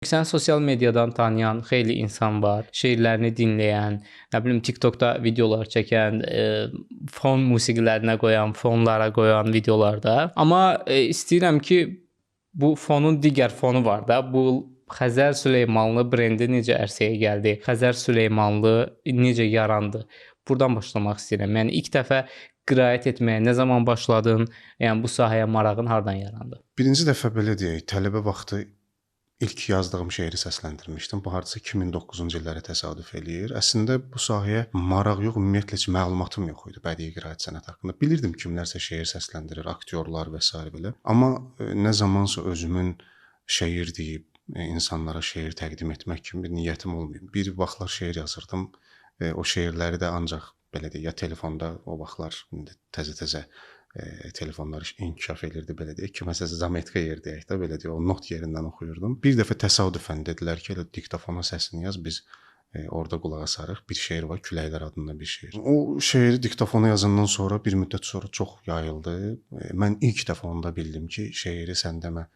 Sən sosial mediadan tanıyan xeyli insan var, şeirlərini dinləyən, nə bilim TikTokda videolar çəkən, fon musiqilərinə qoyan, fonlara qoyan videolarda. Amma istəyirəm ki, bu fonun digər fonu var da. Bu Xəzər Süleymanlı brendi necə ərsəyə gəldi? Xəzər Süleymanlı necə yarandı? Burdan başlamaq istəyirəm. Yəni ilk dəfə qiraət etməyə nə zaman başladın? Yəni bu sahəyə marağın hardan yarandı? Birinci dəfə belə deyək, tələbə vaxtı İlk yazdığım şeiri səsləndirmişdim. Bu hardasa 2009-cu illərə təsadüf eləyir. Əslində bu sahəyə maraq yox, ümumiyyətlə heç məlumatım yox idi bədii qiraət sənəti haqqında. Bilirdim kimlərsə şeir səsləndirir, aktyorlar və s. belə. Amma nə zamansa özümün şeir deyib insanlara şeir təqdim etmək kimi bir niyyətim olmayıb. Bir vaxtlar şeir yazırdım. O şeirləri də ancaq belə deyək, ya telefonda o vaxtlar indi təzə-təzə telefonlar inkişaf edirdi, belə deyək ki, məsələn zametka yer deyək də, belə deyək, o not yerindən oxuyurdum. Bir dəfə təsadüfən dedilər ki, elə diktofona səsini yaz, biz orada qulaq asarıq. Bir şeir var, Küləklər adında bir şeir. O şeiri diktofona yazandan sonra bir müddət sonra çox yayıldı. Mən ilk dəfə onda bildim ki, şeiri sən demə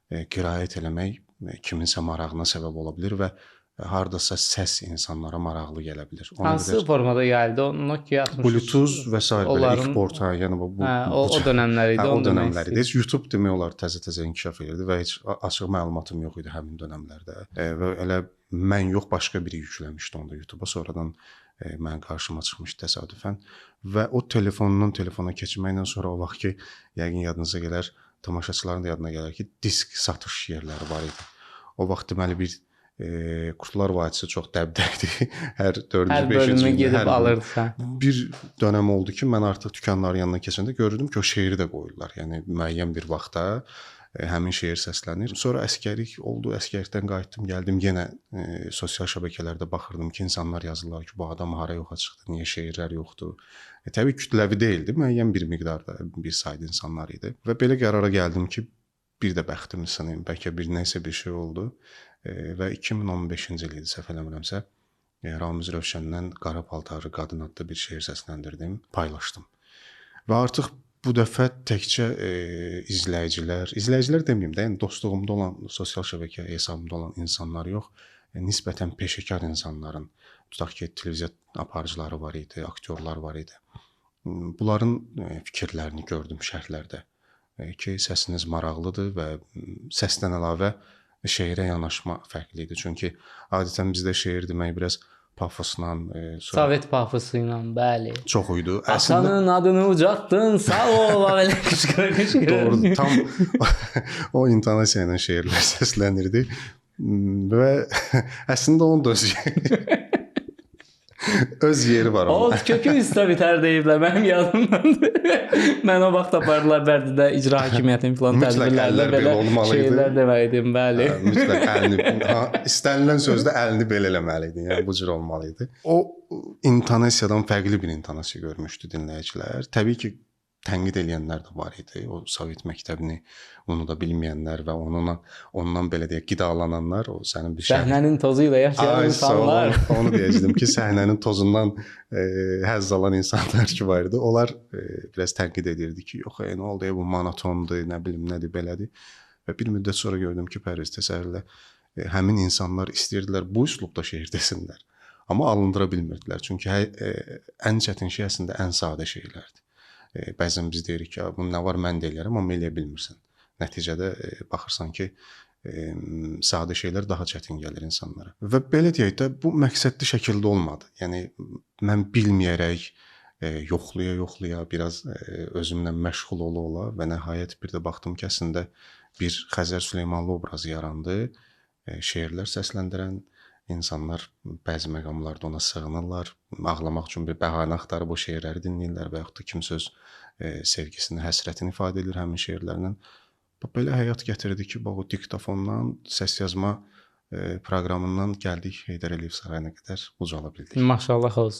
qiraət eləmək kiminsə marağına səbəb ola bilər və hardasa səs insanlara maraqlı gələ bilər. Hansı formada yayıldı? O Nokia 63. Bluetooth və s. belə ilk porta, yəni bu o dönəmlər idi. O dönəmlər idi. YouTube demək olar təzə-təzə inkişaf edirdi və heç açıq məlumatım yox idi həmin dönəmlərdə. Və elə mən yox, başqa biri yükləmişdi onda YouTube-a. Sonradan mənim qarşıma çıxmışdı təsadüfən və o telefondan telefona keçməklə sonra o vaxt ki, yəqin yadınıza gələr, tamaşaçıların da yadına gələr ki, disk satış yerləri var idi. O vaxt deməli bir Qurtlar Vadisi çox dəbdəkdir. Hər 4-5 gün gedib alırsan. Bir dönəm oldu ki, mən artıq dükanların yanına keçəndə gördüm ki, o şeiri də qoyurlar. Yəni müəyyən bir vaxtda həmin şeir səslənir. Sonra əsgərlik oldu, əsgərlikdən qayıtdım, gəldim yenə sosial şəbəkələrdə baxırdım ki, insanlar yazırlar ki, bu adam hara yoxa çıxdı, niyə şeirlər yoxdur. Təbii kütləvi deyildi, müəyyən bir miqdarda bir sayda insanlar idi. Və belə qərara gəldim ki, bir də bəxtim sınayım, bəlkə bir nəsə bir şey oldu. Və 2015-ci il idi, səhv eləmirəmsə, Ramiz Rövşəndən Qara Paltarlı Qadın adlı bir şeir səsləndirdim, paylaşdım. Və artıq bu dəfə təkcə izləyicilər deməyim də, yəni dostluğumda olan, sosial şəbəkə hesabımda olan insanlar yox, nisbətən peşəkar insanların, tutaq ki, televiziya aparıcıları var idi, aktyorlar var idi. Bunların fikirlərini gördüm şərhlərdə ki, səsiniz maraqlıdır və səsdən əlavə şeirə yanaşma fərqli idi. Çünki adətən bizdə şeir demək biraz pafosla, Sovet pafosu ilə, bəli. Çox idi. Atanın adını ucaltdın, sağ ol, belə qışqırıq. Doğru, tam o intonasiya ilə şeirlər səslənirdi və əslində onun da öz yeri var onun. Ot kökü üstə bitər deyiblər, mənim yadımdandır. Mən o vaxt apardılar Bərdidə icra hakimiyyətinin filan tədbirlərdə belə şeylər deməliydim, bəli. Mütləq əlini, istənilən sözdə əlini belə eləməliydin, yəni bu cür olmalı idi. O intonasiyadan fərqli bir intonasiya görmüşdü dinləyicilər. Təbii ki, tənqid edənlər də var idi. O Sovet məktəbini unuda bilməyənlər və ondan belə deyək, qidalananlar, o sənin bir səhnənin tozu ilə yaşayan insanlar. Onu deyəcəydim ki, səhnənin tozundan həzz alan insanlar ki var idi. Onlar biraz tənqid edirdi ki, yox, nə oldu, bu monotondur, nə bilim, nədir, belədir. Və bir müddət sonra gördüm ki, Pərviz Təsərrürlə həmin insanlar istəyirdilər bu üslubda şeir desinlər. Amma alındıra bilmirdilər. Çünki ən çətin şey əslində ən sadə şeylərdir. Bəzən biz deyirik ki, bu nə var, mən də eləyərəm, amma eləyə bilmirsən. Nəticədə baxırsan ki, sadə şeylər daha çətin gəlir insanlara. Və belə deyək də, bu məqsədli şəkildə olmadı. Yəni, mən bilməyərək, yoxlaya, biraz özümlə məşğul ola və nəhayət bir də baxdım ki, əslində bir Xəzər Süleymanlı obrazı yarandı. Şeirlər səsləndirən insanlar bəzi məqamlarda ona sığınırlar, ağlamaq üçün bir bəhanə axtarıb o şeirləri dinləyirlər və yaxud da kimsə öz sevgisini, həsrətini ifadə edir həmin şeirlərlə. Belə həyat gətirdi ki, o diktofondan, səs yazma proqramından gəldik Heydər Əliyev sarayına qədər ucala bildik. Maşallah olsun.